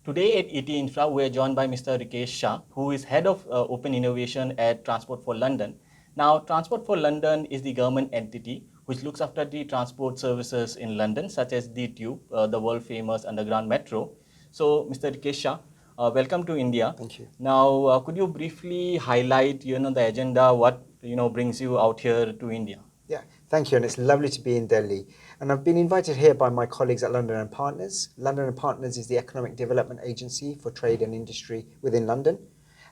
Today at ET Infra, we are joined by Mr. Rikesh Shah, who is Head of Open Innovation at Transport for London. Now, Transport for London is the government entity which looks after the transport services in London, such as the Tube, the world famous underground metro. So, Mr. Rikesh Shah, welcome to India. Thank you. Now, could you briefly highlight, the agenda, what brings you out here to India? Yeah, thank you, and it's lovely to be in Delhi. And I've been invited here by my colleagues at London and Partners. London and Partners is the economic development agency for trade and industry within London.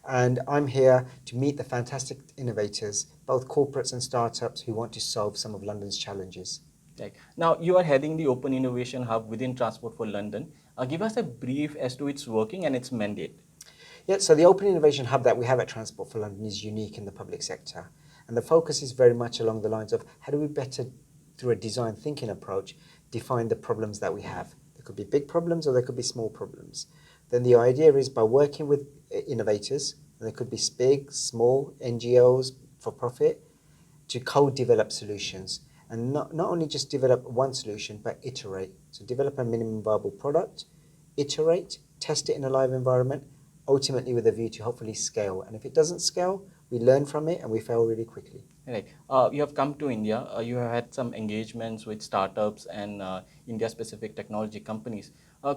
And I'm here to meet the fantastic innovators, both corporates and startups who want to solve some of London's challenges. Right. Now, you are heading the Open Innovation Hub within Transport for London. Give us a brief as to its working and its mandate. Yeah, so the Open Innovation Hub that we have at Transport for London is unique in the public sector. And the focus is very much along the lines of how do we better, through a design thinking approach, define the problems that we have. There could be big problems or there could be small problems. Then the idea is by working with innovators, and there could be big, small, NGOs, for profit, to co-develop solutions. And not only just develop one solution, but iterate. So develop a minimum viable product, iterate, test it in a live environment, ultimately with a view to hopefully scale. And if it doesn't scale, we learn from it and we fail really quickly. Right. You have come to India. You have had some engagements with startups and India-specific technology companies.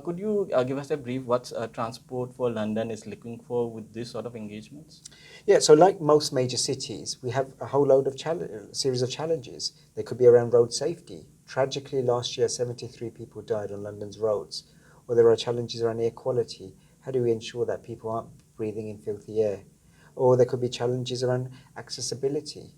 Could you give us a brief what Transport for London is looking for with this sort of engagements? Yeah, so like most major cities, we have a whole load of series of challenges. They could be around road safety. Tragically, last year, 73 people died on London's roads. Or there are challenges around air quality. How do we ensure that people aren't breathing in filthy air? Or there could be challenges around accessibility.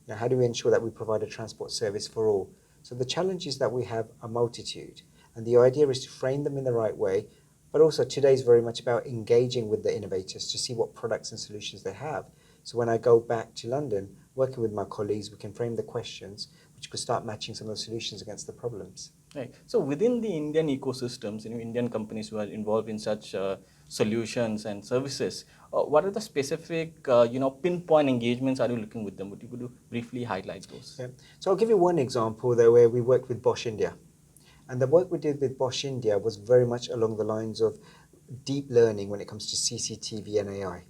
How do we ensure that we provide a transport service for all? So the challenges that we have are multitude. And the idea is to frame them in the right way. But also today is very much about engaging with the innovators to see what products and solutions they have. So when I go back to London, working with my colleagues, we can frame the questions, which could start matching some of the solutions against the problems. Right. So within the Indian ecosystems, Indian companies who are involved in such solutions and services, what are the specific, pinpoint engagements are you looking with them? Would you briefly highlight those? Yeah. So I'll give you one example there where we worked with Bosch India. And the work we did with Bosch India was very much along the lines of deep learning when it comes to CCTV and AI.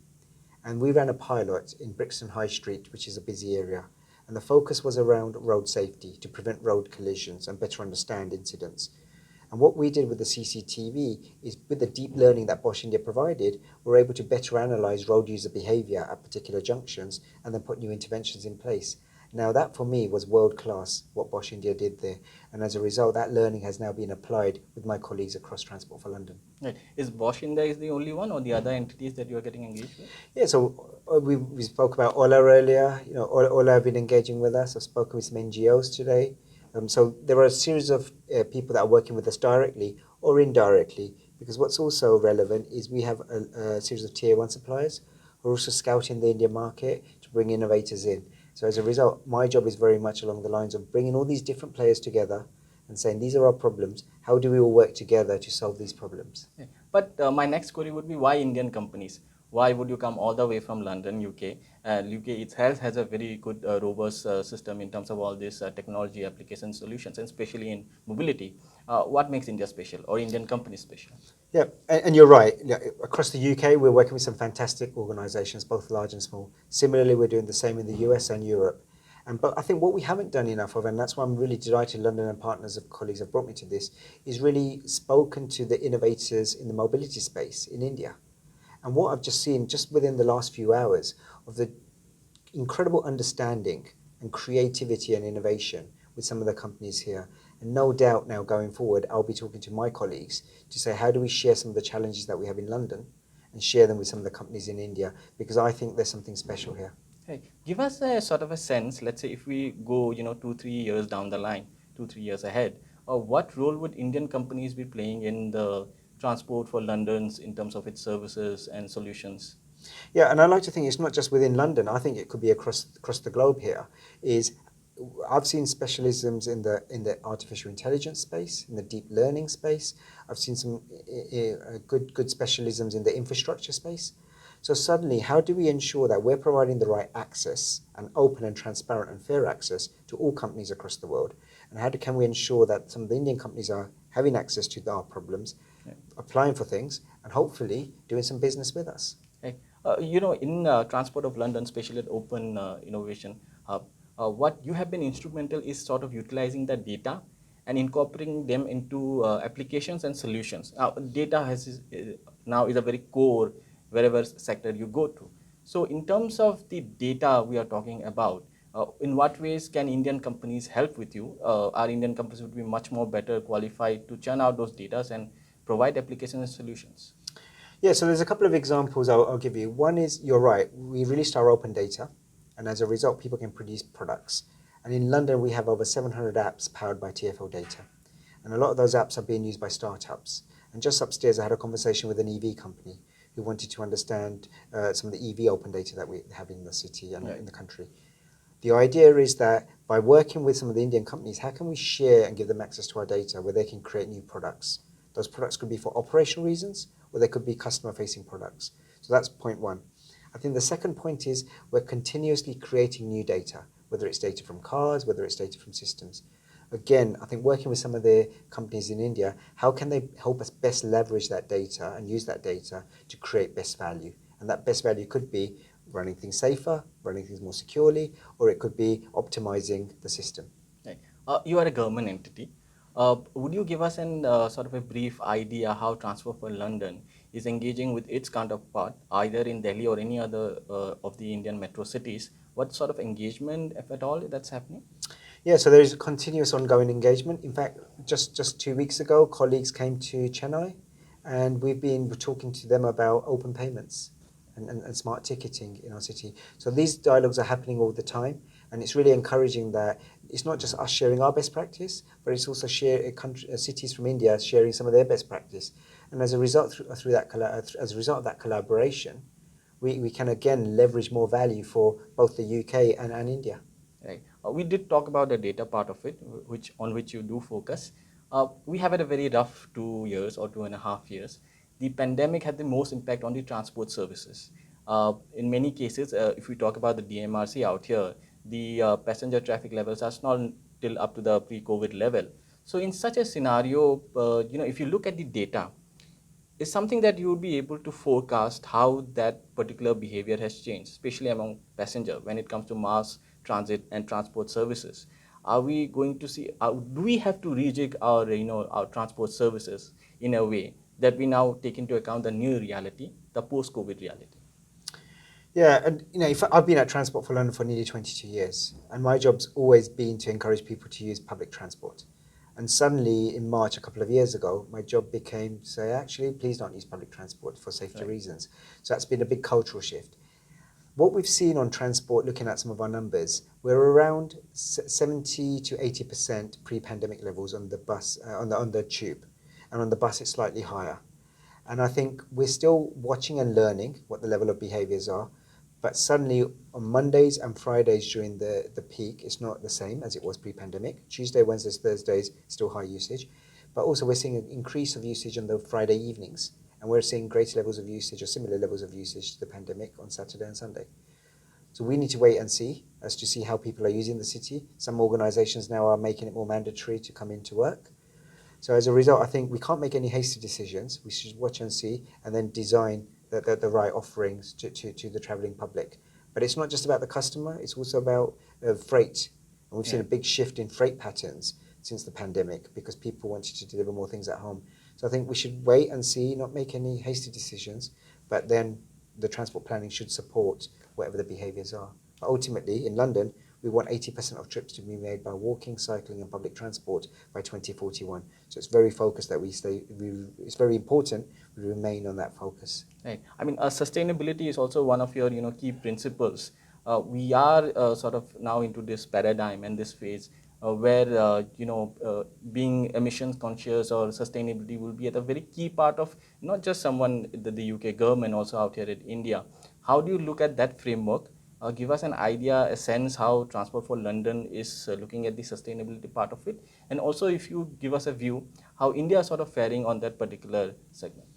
And we ran a pilot in Brixton High Street, which is a busy area. And the focus was around road safety to prevent road collisions and better understand incidents. And what we did with the CCTV is with the deep learning that Bosch India provided, we're able to better analyze road user behavior at particular junctions and then put new interventions in place. Now that for me was world class, what Bosch India did there. And as a result, that learning has now been applied with my colleagues across Transport for London. Right. Is Bosch India is the only one or the other entities that you are getting engaged with? Yeah, so we spoke about Ola earlier. Ola have been engaging with us. I've spoken with some NGOs today. So there are a series of people that are working with us directly or indirectly, because what's also relevant is we have a series of tier one suppliers who are also scouting the Indian market to bring innovators in. So as a result, my job is very much along the lines of bringing all these different players together and saying, these are our problems. How do we all work together to solve these problems? Yeah. But my next query would be why Indian companies? Why would you come all the way from London, UK? UK itself has a very good, robust system in terms of all these technology application solutions, and especially in mobility. What makes India special or Indian companies special? Yeah, and you're right. Yeah, across the UK, we're working with some fantastic organisations, both large and small. Similarly, we're doing the same in the US and Europe. But I think what we haven't done enough of, and that's why I'm really delighted London and Partners of colleagues have brought me to this, is really spoken to the innovators in the mobility space in India. And what I've just seen just within the last few hours of the incredible understanding and creativity and innovation with some of the companies here. And no doubt now going forward, I'll be talking to my colleagues to say, how do we share some of the challenges that we have in London and share them with some of the companies in India? Because I think there's something special here. Hey, give us a sort of a sense. Let's say if we go, 2, 3 years down the line, 2, 3 years ahead, what role would Indian companies be playing in the transport for London's in terms of its services and solutions? Yeah, and I like to think it's not just within London. I think it could be across the globe here. I've seen specialisms in the artificial intelligence space, in the deep learning space. I've seen some good specialisms in the infrastructure space. So suddenly, how do we ensure that we're providing the right access and open and transparent and fair access to all companies across the world? And can we ensure that some of the Indian companies are having access to our problems, applying for things, and hopefully doing some business with us. Right. In Transport of London, especially at Open Innovation Hub, what you have been instrumental is sort of utilizing the data and incorporating them into applications and solutions. Now, data now is a very core wherever sector you go to. So, in terms of the data we are talking about, in what ways can Indian companies help with you? Our Indian companies would be much more better qualified to churn out those data and provide applications and solutions. Yeah, so there's a couple of examples I'll give you. One is, you're right, we released our open data, and as a result, people can produce products. And in London, we have over 700 apps powered by TfL data. And a lot of those apps are being used by startups. And just upstairs, I had a conversation with an EV company who wanted to understand some of the EV open data that we have in the city and in the country. The idea is that by working with some of the Indian companies, how can we share and give them access to our data where they can create new products? Those products could be for operational reasons, or they could be customer-facing products. So that's point one. I think the second point is we're continuously creating new data, whether it's data from cars, whether it's data from systems. Again, I think working with some of the companies in India, how can they help us best leverage that data and use that data to create best value? And that best value could be running things safer, running things more securely, or it could be optimizing the system. Right. You are a government entity. Would you give us an sort of a brief idea how Transport for London is engaging with its counterpart, either in Delhi or any other of the Indian metro cities? What sort of engagement, if at all, that's happening? Yeah, so there is a continuous ongoing engagement. In fact, just 2 weeks ago, colleagues came to Chennai, and we've been talking to them about open payments and smart ticketing in our city. So these dialogues are happening all the time, and it's really encouraging that it's not just us sharing our best practice, but it's also cities from India sharing some of their best practice. And as a result, as a result of that collaboration, we can again leverage more value for both the UK and India. Right. We did talk about the data part of it, on which you do focus. We have had a very rough 2 years or 2.5 years. The pandemic had the most impact on the transport services. In many cases, if we talk about the DMRC out here, the passenger traffic levels are not till up to the pre-COVID level. So in such a scenario, if you look at the data, is something that you would be able to forecast how that particular behavior has changed, especially among passenger when it comes to mass transit and transport services. Are we going to see, do we have to rejig our transport services in a way that we now take into account the new reality, the post-COVID reality? Yeah, and I've been at Transport for London for nearly 22 years, and my job's always been to encourage people to use public transport. And suddenly, in March, a couple of years ago, my job became to say, actually, please don't use public transport for safety reasons. So that's been a big cultural shift. What we've seen on transport, looking at some of our numbers, we're around 70 to 80% pre-pandemic levels on the bus, on the tube, and on the bus it's slightly higher. And I think we're still watching and learning what the level of behaviours are. But suddenly on Mondays and Fridays during the peak, it's not the same as it was pre-pandemic. Tuesday, Wednesdays, Thursdays, still high usage. But also we're seeing an increase of usage on the Friday evenings. And we're seeing greater levels of usage or similar levels of usage to the pandemic on Saturday and Sunday. So we need to wait and see as to see how people are using the city. Some organisations now are making it more mandatory to come into work. So as a result, I think we can't make any hasty decisions. We should watch and see and then design the right offerings to the travelling public. But it's not just about the customer, it's also about freight. And we've seen a big shift in freight patterns since the pandemic because people wanted to deliver more things at home. So I think we should wait and see, not make any hasty decisions, but then the transport planning should support whatever the behaviours are. But ultimately, in London, we want 80% of trips to be made by walking, cycling and public transport by 2041. So it's very focused that it's very important we remain on that focus. Right. I mean, sustainability is also one of your key principles. We are sort of now into this paradigm and this phase where being emissions conscious or sustainability will be at a very key part of not just the UK government, also out here in India. How do you look at that framework? Give us an idea, a sense how Transport for London is looking at the sustainability part of it, and also if you give us a view how India is sort of faring on that particular segment.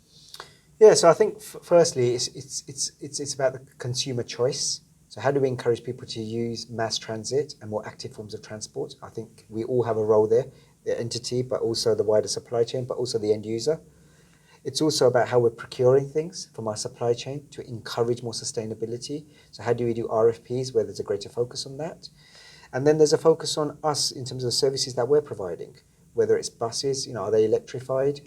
Yeah, so I think firstly it's about the consumer choice. So how do we encourage people to use mass transit and more active forms of transport? I think we all have a role there, the entity, but also the wider supply chain, but also the end user. It's also about how we're procuring things from our supply chain to encourage more sustainability. So how do we do RFPs where there's a greater focus on that? And then there's a focus on us in terms of the services that we're providing, whether it's buses, are they electrified,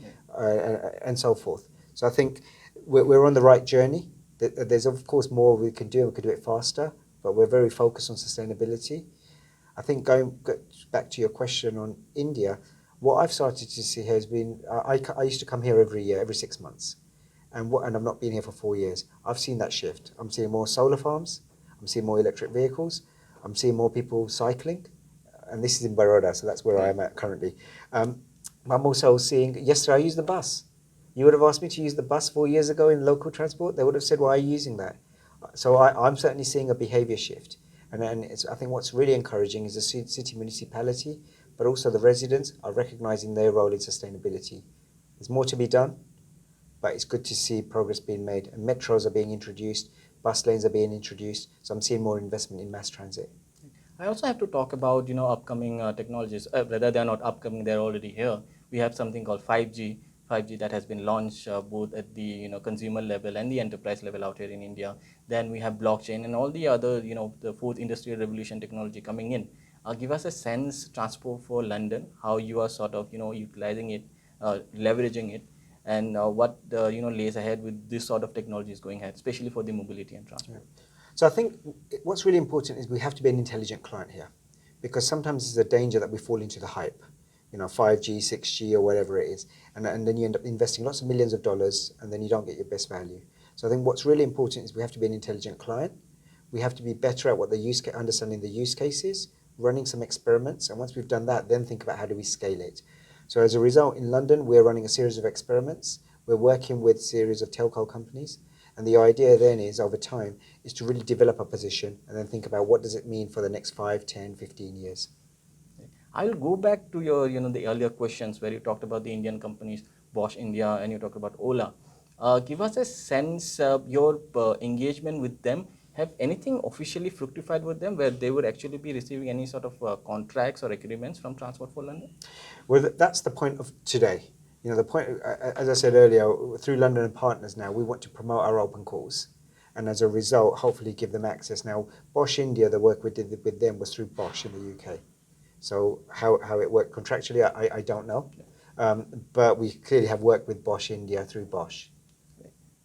and so forth. So I think we're on the right journey. There's of course more we can do, and we could do it faster, but we're very focused on sustainability. I think going back to your question on India, what I've started to see here has been, I used to come here every year, every 6 months, and I've not been here for 4 years. I've seen that shift. I'm seeing more solar farms, I'm seeing more electric vehicles, I'm seeing more people cycling, and this is in Baroda, so that's where I am at currently. I'm also seeing, yesterday I used the bus. You would have asked me to use the bus 4 years ago in local transport, they would have said, why are you using that? So I'm certainly seeing a behaviour shift. And I think what's really encouraging is the city municipality, but also the residents are recognising their role in sustainability. There's more to be done, but it's good to see progress being made. And metros are being introduced, bus lanes are being introduced, so I'm seeing more investment in mass transit. I also have to talk about upcoming technologies. Whether they are not upcoming, they're already here. We have something called 5G. 5G that has been launched both at the consumer level and the enterprise level out here in India. Then we have blockchain and all the other the fourth industrial revolution technology coming in. Give us a sense, Transport for London, how you are sort of utilizing it, leveraging it, and what lays ahead with this sort of technologies going ahead, especially for the mobility and transport. Yeah. So I think what's really important is we have to be an intelligent client here, because sometimes there's a danger that we fall into the hype, 5G, 6G, or whatever it is, and then you end up investing lots of millions of dollars, and then you don't get your best value. So I think what's really important is we have to be an intelligent client. We have to be better at understanding the use cases, running some experiments, and once we've done that, then think about how do we scale it. So as a result, in London, we're running a series of experiments. We're working with a series of telco companies. And the idea then is, over time, is to really develop a position and then think about what does it mean for the next 5, 10, 15 years. I'll go back to your, the earlier questions where you talked about the Indian companies, Bosch India, and you talked about Ola. Give us a sense, your engagement with them, have anything officially fructified with them where they would actually be receiving any sort of contracts or agreements from Transport for London? Well, that's the point of today. The point, as I said earlier, through London and Partners now, we want to promote our open calls. And as a result, hopefully give them access. Now, Bosch India, the work we did with them was through Bosch in the UK. So how it worked contractually, I don't know. But we clearly have worked with Bosch India through Bosch.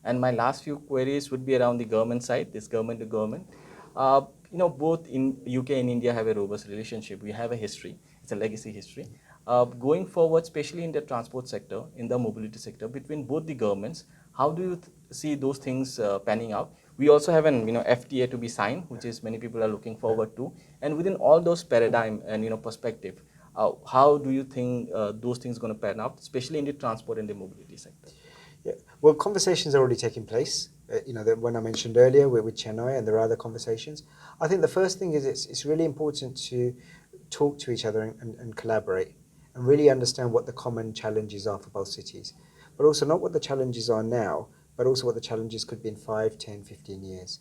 And my last few queries would be around the government side, this government to government. Both in UK and India have a robust relationship. We have a history. It's a legacy history. Going forward, especially in the transport sector, in the mobility sector, between both the governments, how do you see those things panning out? We also have an FTA to be signed, which is many people are looking forward to. And within all those paradigm and perspective, how do you think those things going to pan out, especially in the transport and the mobility sector? Yeah, well, conversations are already taking place. The one I mentioned earlier with Chennai, and there are other conversations. I think the first thing is it's really important to talk to each other and collaborate and really understand what the common challenges are for both cities. But also not what the challenges are now, but also what the challenges could be in 5, 10, 15 years.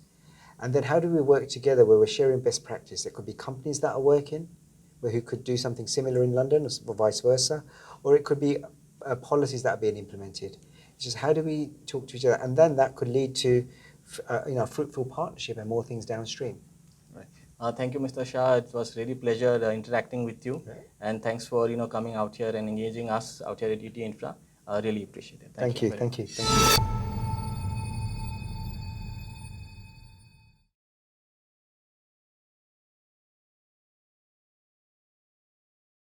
And then how do we work together where we're sharing best practice? There could be companies that are working, who could do something similar in London or vice versa, or it could be policies that are being implemented. It's just how do we talk to each other? And then that could lead to fruitful partnership and more things downstream. Right. Thank you, Mr. Shah. It was really pleasure interacting with you, and thanks for coming out here and engaging us out here at ET Infra. Really appreciate it. Thank you.